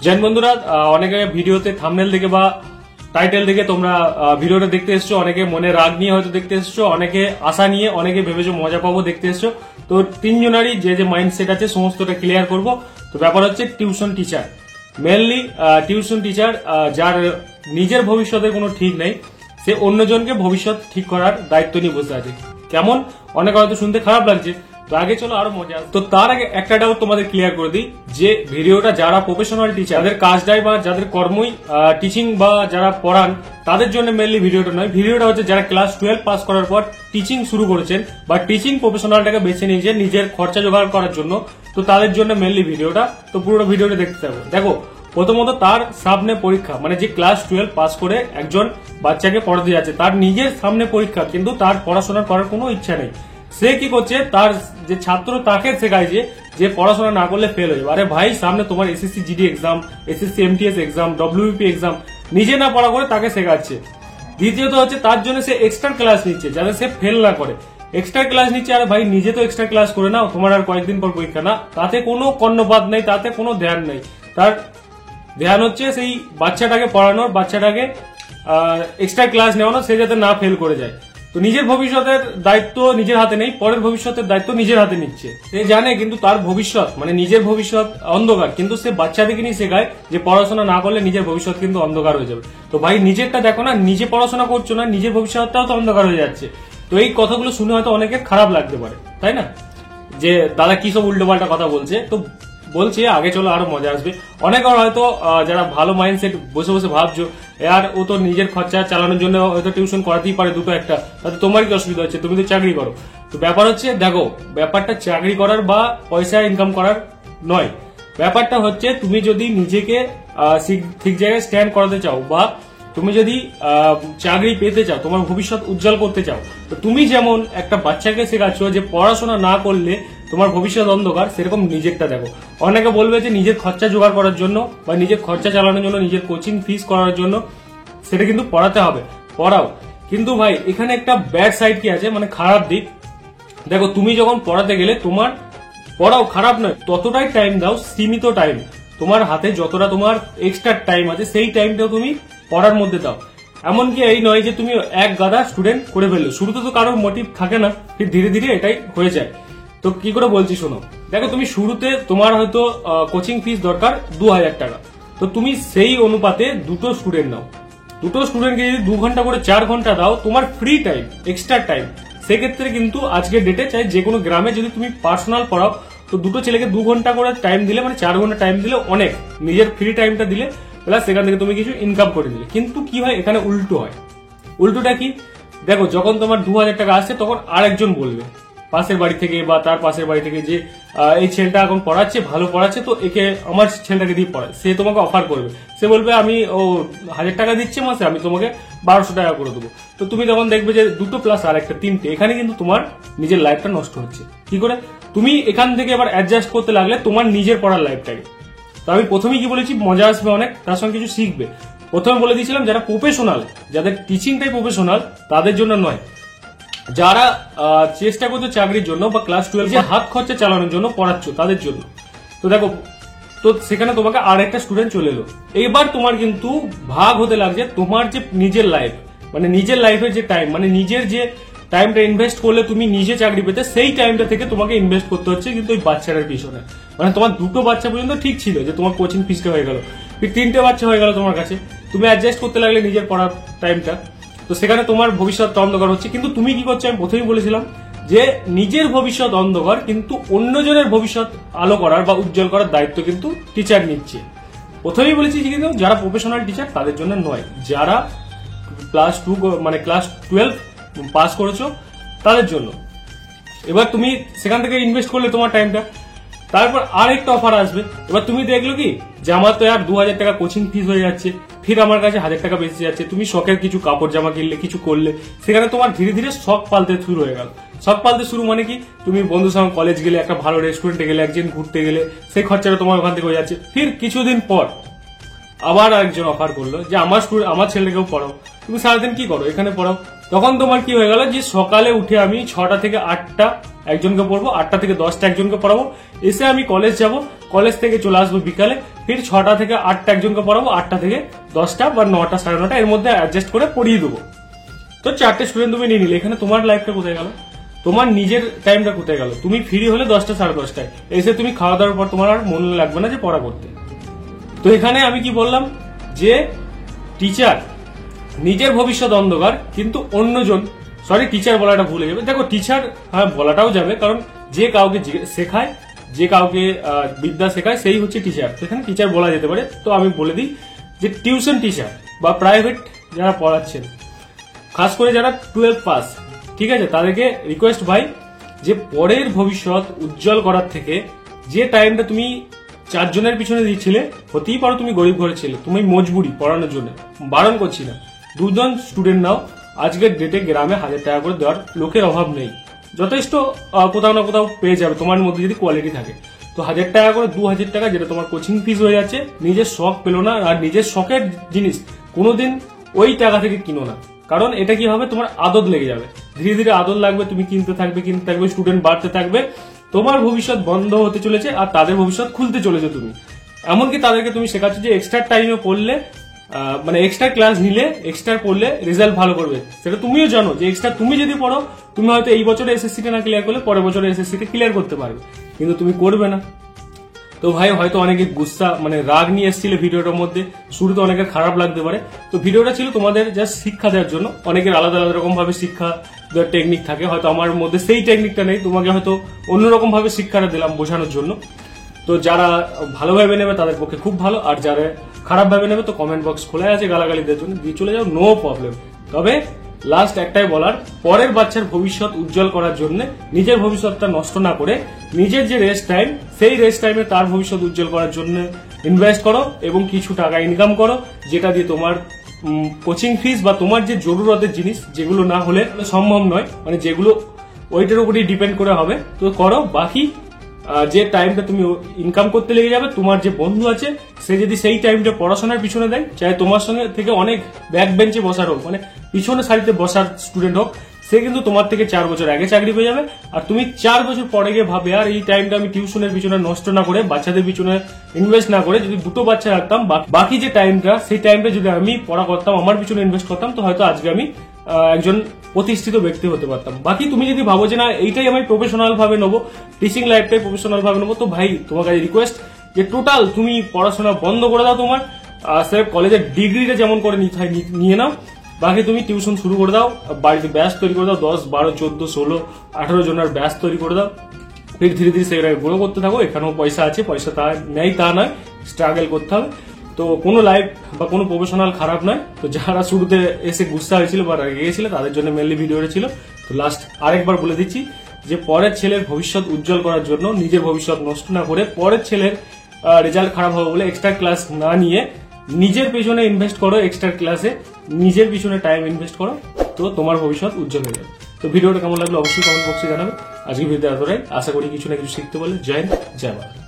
জৈন বন্ধুরা, অনেকে ভিডিওতে থাম্বনেল দেখে বা টাইটেল দেখে তোমরা ভিডিওটা দেখতে এসছো, অনেকে মনে রাগ নিয়ে হয়তো দেখতে এসছো, অনেকে আশা নিয়ে, অনেকে ভেবেছো মজা পাবো দেখতে এসছো। তো তিনজনারই যে মাইন্ডসেট আছে সমস্তটা ক্লিয়ার করব। তো ব্যাপার হচ্ছে tuition teacher, mainly tuition teacher যার নিজের ভবিষ্যতের কোনো ঠিক নেই, সে অন্যজনকে ভবিষ্যৎ ঠিক করার দায়িত্ব নিয়ে বসে আছে। কেমন? অনেক হয়তো শুনতে খারাপ লাগছে, তো আগে চলো আরো মজা। তো তার আগে একটা ডাউট তোমাদের ক্লিয়ার করে দিই, যে ভিডিওটা যারা প্রফেশনাল টিচার, যাদের কাজটাই বা যাদের কর্মই টিচিং বা যারা পড়ান, তাদের জন্য মেনলি ভিডিওটা নয়। ভিডিওটা হচ্ছে যারা ক্লাস 12 পাস করার পর টিচিং শুরু করেছেন বা টিচিং প্রফেশনালটাকে বেছে নিয়েছেন নিজের খরচা জোগাড় করার জন্য, তো তাদের জন্য মেনলি ভিডিওটা। তো পুরো ভিডিওটা দেখতে থাকো। দেখো, প্রথমত তার সামনে পরীক্ষা, মানে যে ক্লাস 12 পাস করে একজন বাচ্চাকে পড়াতে যাচ্ছে, তার নিজের সামনে পরীক্ষা, কিন্তু তার পড়াশোনা করার কোনো ইচ্ছা নেই। সে কি করছে, তার যে ছাত্র তাকে শেখাইছে যে পড়াশোনা না করলে ফেল হয়ে যাবে। আরে ভাই, সামনে তোমার SSC GD exam, SSC MTS exam, WP exam, নিজে না পড়া করে তাকে শেখাচ্ছে। দ্বিতীয়ত হচ্ছে তার জন্য সে এক্সট্রা ক্লাস নিচ্ছে যাতে সে ফেল না করে, এক্সট্রা ক্লাস নিচ্ছে। আর ভাই, নিজে তো এক্সট্রা ক্লাস করে নাও, তোমার আর কয়েকদিন পর পরীক্ষা না, তাতে কোনো কর্ণপাত নেই, তাতে কোনো ধ্যান নেই। তার ধ্যান হচ্ছে সেই বাচ্চাটাকে পড়ানোর, বাচ্চাটাকে এক্সট্রা ক্লাস নেওয়ানো, সে যাতে না ফেল করে যায়। তো নিজের ভবিষ্যতের দায়িত্ব নিজের হাতে নেই, পরের ভবিষ্যতের দায়িত্ব নিজের হাতে নিচ্ছে। সে জানে কিন্তু তার ভবিষ্যৎ, মানে নিজের ভবিষ্যৎ অন্ধকার, কিন্তু সে বাচ্চাদেরকে নিয়ে শেখায় যে পড়াশোনা না করলে নিজের ভবিষ্যৎ কিন্তু অন্ধকার হয়ে যাবে। তো ভাই, নিজেরটা দেখো না, নিজে পড়াশোনা করছো না, নিজের ভবিষ্যৎটাও তো অন্ধকার হয়ে যাচ্ছে। তো এই কথাগুলো শুনে হয়তো অনেকের খারাপ লাগতে পারে, তাই না, যে দাদা কি সব উল্টোপাল্টা কথা বলছে। তো বলছি, আগে চলো আরো মজা আসবে। অনেকে হয়তো যারা ভালো মাইন্ডসেট বসে বসে ভাবছো, আর ও তো নিজের খরচা চালানোর জন্য হয়তো টিউশন করাতেই পারে দুটো একটা, তাতে তোমার কি অসুবিধা হচ্ছে, তুমি তো চাকরি করো। তো ব্যাপার হচ্ছে, দেখো, ব্যাপারটা চাকরি করার বা পয়সা ইনকাম করার নয়। ব্যাপারটা হচ্ছে তুমি যদি নিজেকে ঠিক জায়গায় স্ট্যান্ড করাতে চাও, বা তুমি যদি চাকরি পেতে চাও, তোমার ভবিষ্যৎ উজ্জ্বল করতে চাও, তো তুমি যেমন একটা বাচ্চাকে শেখাচ্ছ যে পড়াশোনা না করলে তোমার ভবিষ্যৎ অন্ধকার, সেরকম নিজেরটা দেখো। অনেকে বলবে যে নিজের খরচা জোগাড় করার জন্য বা নিজের খরচা চালানোর জন্য, নিজের কোচিং ফিস করার জন্য, সেটা কিন্তু পড়াতে হবে, পড়াও। কিন্তু ভাই, এখানে একটা ব্যাড সাইড কি আছে, মানে খারাপ দিক। দেখো, তুমি যখন পড়াতে গেলে, তোমার পড়াও খারাপ নয়, ততটাই টাইম দাও, সীমিত টাইম। তোমার হাতে যতটা তোমার এক্সট্রা টাইম আছে, সেই টাইমটাও তুমি পড়ার মধ্যে দাও। এমনকি এই নয় যে তুমি এক গাদা স্টুডেন্ট করে ফেললো, শুরুতে তো কারোর মোটিভ থাকে না, ধীরে ধীরে এটাই হয়ে যায়। তো কি করে বলছি শোনো, দেখো, তুমি শুরুতে তোমার হয়তো কোচিং ফিস দরকার 2000 টাকা, তো তুমি সেই অনুপাতে দুটো স্টুডেন্ট নাও। দুটো স্টুডেন্টকে যদি 2 ঘন্টা করে 4 ঘন্টা দাও, তোমার ফ্রি টাইম, এক্সট্রা টাইম। সেক্ষেত্রে কিন্তু আজকের ডেটে চাই যে কোনো গ্রামে যদি তুমি পার্সোনাল পড়াও, তো দুটো ছেলেকে 2 ঘন্টা করে টাইম দিলে, মানে 4 ঘন্টা টাইম দিলে অনেক, নিজের ফ্রি টাইমটা দিলে, প্লাস সেখান থেকে তুমি কিছু ইনকাম করে দিলে। কিন্তু কি হয়, এখানে উল্টো হয়। উল্টোটা কি, দেখো, যখন তোমার 2000 টাকা আসছে, তখন আরেকজন বলবে পাশের বাড়ি থেকে বা তার পাশের বাড়ি থেকে যে এই ছেলেটা এখন পড়াচ্ছে, ভালো পড়াচ্ছে, তো একে আমার ছেলেটাকে দিয়ে পড়ায়। সে তোমাকে অফার করবে, সে বলবে আমি 1000 টাকা দিচ্ছে মাসে, আমি তোমাকে 1200 টাকা করে দেবো। তো তুমি তখন দেখবে যে দুটো প্লাস আর একটা 3টে, এখানে কিন্তু তোমার নিজের লাইফটা নষ্ট হচ্ছে। কি করে? তুমি এখান থেকে এবার অ্যাডজাস্ট করতে লাগলে তোমার নিজের পড়ার লাইফটাকে। তো আমি প্রথমেই কি বলেছি, মজা আসবে অনেক, তার সঙ্গে কিছু শিখবে। প্রথমে বলে দিয়েছিলাম যারা প্রফেশনাল, যাদের টিচিংটাই প্রফেশনাল, তাদের জন্য নয়। যারা চেষ্টা করছো চাকরির জন্য বা ক্লাস 12 হাত খরচা চালানোর জন্য পড়াচ্ছ, তাদের জন্য। তো দেখো, তো সেখানে তোমাকে আর একটা স্টুডেন্ট চলে এলো। এবার তোমার কিন্তু ভাগ হতে লাগছে তোমার যে নিজের লাইফ, মানে নিজের লাইফের যে টাইম, মানে নিজের যে টাইমটা ইনভেস্ট করলে তুমি নিজে চাকরি পেতে, সেই টাইমটা থেকে তোমাকে ইনভেস্ট করতে হচ্ছে কিন্তু ওই বাচ্চাটার পিছনে। মানে তোমার দুটো বাচ্চা পর্যন্ত ঠিক ছিল যে তোমার কোচিং ফিসটা হয়ে গেল, 3টে বাচ্চা হয়ে গেল তোমার কাছে, তুমি অ্যাডজাস্ট করতে লাগলে নিজের পড়ার টাইমটা। তো সেখানে তোমার ভবিষ্যৎ অন্ধকার হচ্ছে। কিন্তু তুমি কি করছো, আমি প্রথমেই বলেছিলাম যে নিজের ভবিষ্যৎ অন্ধকার, কিন্তু অন্যজনের ভবিষ্যৎ আলো করার বা উজ্জ্বল করার দায়িত্ব কিন্তু টিচার নিচ্ছে। প্রথমেই বলেছি কিন্তু যারা প্রফেশনাল টিচার তাদের জন্য নয়, যারা ক্লাস 12 পাস করেছো তাদের জন্য। এবার তুমি সেখান থেকে ইনভেস্ট করলে তোমার টাইমটা, তারপর আর একটা অফার আসবে। এবার তুমি দেখলো কি যে আমার তো আর 2000 টাকা কোচিং ফিস হয়ে যাচ্ছে, ফির আমার কাছে 1000 টাকা বেঁচে যাচ্ছে। তুমি শখের কিছু কাপড় জামা কিনলে, কিছু করলে, সেখানে তোমার ধীরে ধীরে শখ পালতে শুরু হয়ে গেল। শখ পালতে শুরু মানে কি, তুমি বন্ধুর সঙ্গে কলেজ গেলে, একটা ভালো রেস্টুরেন্টে গেলে, একদিন ঘুরতে গেলে, সেই খরচাটা তোমার ওখান থেকে হয়ে যাচ্ছে। ফির কিছুদিন পর আবার একজন অফার করলো যে আমার ছেলেকেও পড়াও। তুমি সারাদিন কি করো, এখানে পড়াও। তখন তোমার কি হয়ে গেল যে সকালে উঠে আমি 6টা থেকে 8টা একজনকে পড়বো, 8টা থেকে 10টা একজনকে পড়াবো, এসে আমি কলেজ যাব, কলেজ থেকে চলে আসবো বিকালে, ফির 6টা থেকে 8টা একজনকে পড়াবো, 8টা থেকে 10টা বা 9টা 9:30 এর মধ্যে অ্যাডজাস্ট করে পড়িয়ে দেবো। তো 4টে স্টুডেন্ট তুমি নিয়ে নিলে, এখানে তোমার লাইফটা কোথায় গেল, তোমার নিজের টাইমটা কোথায় গেল? তুমি ফ্রি হলে 10টা 10:30টায় এসে তুমি খাওয়া দাওয়ার পর তোমার আর মন লাগবে না যে পড়া করতে। তো এখানে আমি কি বললাম যে টিচার নিজের ভবিষ্যৎ অন্ধকার, কিন্তু অন্যজন, সরি টিচার বলাটা ভুলে যাবে, দেখো টিচার হ্যাঁ বলাটাও যাবে, কারণ যে কাউকে শেখায়, যে কাউকে বিদ্যা শেখায় সেই হচ্ছে টিচার। তো এখানে টিচার বলা যেতে পারে। তো আমি বলে দিই যে টিউশন টিচার বা প্রাইভেট যারা পড়াচ্ছেন, খাস করে যারা 12 পাস, ঠিক আছে, তাদেরকে রিকোয়েস্ট ভাই যে পরের ভবিষ্যৎ উজ্জ্বল করার থেকে যে টাইমটা তুমি 4 জনের পিছনে দিচ্ছিলে, হতেই পারো তুমি গরিব ঘরের ছেলে, তুমি মজবুরি পড়ানোর জন্য, বারণ করছি না, 2 জন স্টুডেন্ট নাও, আজকের ডেটে গ্রামে 1000 টাকা করে দেওয়ার লোকের অভাব নেই, যথেষ্ট কোথাও না কোথাও পেয়ে যাবে তোমার মধ্যে যদি কোয়ালিটি থাকে। তো 1000 টাকা করে 2000 টাকা, যেটা তোমার কোচিং ফিস হয়ে যাচ্ছে, নিজের শখ পেলো না। আর নিজের শখের জিনিস কোনোদিন ওই টাকা থেকে কিনো না, কারণ এটা কি হবে, তোমার আদত লেগে যাবে, ধীরে ধীরে আদত লাগবে, তুমি কিনতে থাকবে, স্টুডেন্ট বাড়তে থাকবে, তোমার ভবিষ্যৎ বন্ধ হতে চলেছে আর তাদের ভবিষ্যৎ খুলতে চলেছে। তুমি এমনকি তাদেরকে তুমি শেখাচ্ছ যে এক্সট্রা টাইমে পড়লে, মানে এক্সট্রা ক্লাস নিলে, এক্সট্রা পড়লে রেজাল্ট ভালো করবে। সেটা তুমিও জানো যে এক্সট্রা তুমি যদি পড়ো, তুমি হয়তো এই বছরে এসএসসিটা না ক্লিয়ার করলে পরের বছরে এসএসসিটা ক্লিয়ার করতে পারবে, কিন্তু তুমি করবে না। তো ভাই হয়তো অনেকে গুসা মানে রাগ নিয়ে এসেছিল ভিডিওটার মধ্যে, শুরুতে অনেকের খারাপ লাগতে পারে। তো ভিডিওটা ছিল তোমাদের জাস্ট শিক্ষা দেওয়ার জন্য। অনেকের আলাদা আলাদা রকম ভাবে শিক্ষা দেওয়ার টেকনিক থাকে, হয়তো আমার মধ্যে সেই টেকনিকটা নেই, তোমাকে হয়তো অন্যরকম ভাবে শিক্ষাটা দিলাম বোঝানোর জন্য। তো যারা ভালোভাবে নেবে তাদের পক্ষে খুব ভালো, আর যারা খারাপ ভাবে নেবে তো কমেন্ট বক্স খোলা আছে গালাগালিদের জন্য, দিয়ে চলে যাও, নো প্রবলেম। তবে লাস্ট একটাই বলার, পরের বাচ্চার ভবিষ্যৎ উজ্জ্বল করার জন্য নিজের ভবিষ্যৎটা নষ্ট না করে নিজের যে রেস্ট টাইম, সেই রেস্ট টাইমে তার ভবিষ্যৎ উজ্জ্বল করার জন্য ইনভেস্ট করো এবং কিছু টাকা ইনকাম করো, যেটা দিয়ে তোমার কোচিং ফিস বা তোমার যে জরুরতের জিনিস, যেগুলো না হলে সম্ভব নয়, মানে যেগুলো ওইটার উপরই ডিপেন্ড করে হবে, তো করো। বাকি যে টাইমটা তুমি ইনকাম করতে লেগে যাবে, তোমার যে বন্ধু আছে সে যদি সেই টাইমটা পড়াশোনার পিছনে দেয়, চাहे তোমার সঙ্গে থেকে অনেক ব্যাক বেঞ্চে বসার হোক, মানে পিছনে সারিতে বসার স্টুডেন্ট হোক, সে কিন্তু তোমার থেকে 4 বছর আগে চাকরি পেয়ে যাবে। আর তুমি 4 বছর পরে গিয়ে ভাবে, আর এই টাইমটা আমি টিউশনের পিছনে নষ্ট না করে, বাচ্চাদের পিছনে ইনভেস্ট না করে, যদি 2টো বাচ্চা রাখতাম, বাকি যে টাইমটা, সেই টাইমটা যদি আমি পড়া করতাম, আমার পিছনে ইনভেস্ট করতাম, তো হয়তো আজকে আমি একজন প্রতিষ্ঠিত ব্যক্তি হতে পারতাম। বাকি তুমি যদি ভাবো যে না এইটাই আমি প্রফেশনাল ভাবে নেবো, টিচিং লাইফটাই প্রফেশনাল ভাবে নেবো, তো ভাই তোমার কাছে রিকোয়েস্ট যে টোটাল তুমি পড়াশোনা বন্ধ করে দাও, তোমার স্যার কলেজের ডিগ্রিটা যেমন করে নিয়ে নাও, বাকি তুমি টিউশন শুরু করে দাও, বাড়িতে ব্যাচ তৈরি করে দাও, 10, 12, 14, 16, 18 জনের ব্যাচ তৈরি করে দাও, ফির ধীরে ধীরে সেগুলো গ্রো করতে থাকো। এখানেও পয়সা আছে, পয়সা তা নেই তা নয়, স্ট্রাগল করতে হবে। তো কোনো লাইফ বা কোনো প্রফেশনাল খারাপ নয়। তো যারা শুরুতে এসে গুসা হয়েছিল বা রেগে গেছিল তাদের জন্য মেনলি ভিডিওটা ছিল। তো লাস্ট আরেকবার বলে দিচ্ছি যে পরের ছেলের ভবিষ্যৎ উজ্জ্বল করার জন্য নিজের ভবিষ্যৎ নষ্ট না করে, পরের ছেলের রেজাল্ট খারাপ হবে বলে এক্সট্রা ক্লাস না নিয়ে নিজের পেছনে ইনভেস্ট করো, এক্সট্রা ক্লাসে নিজের পিছনে টাইম ইনভেস্ট করো, তো তোমার ভবিষ্যৎ উজ্জ্বল হয়ে যাবে। তো ভিডিওটা কেমন লাগলো অবশ্যই কমেন্ট বক্সে জানাবে। আজকে ভিডিও এতটাই, আশা করি কিছু না কিছু শিখতে পারলে। জয় হিন্দ, জয় ভারত।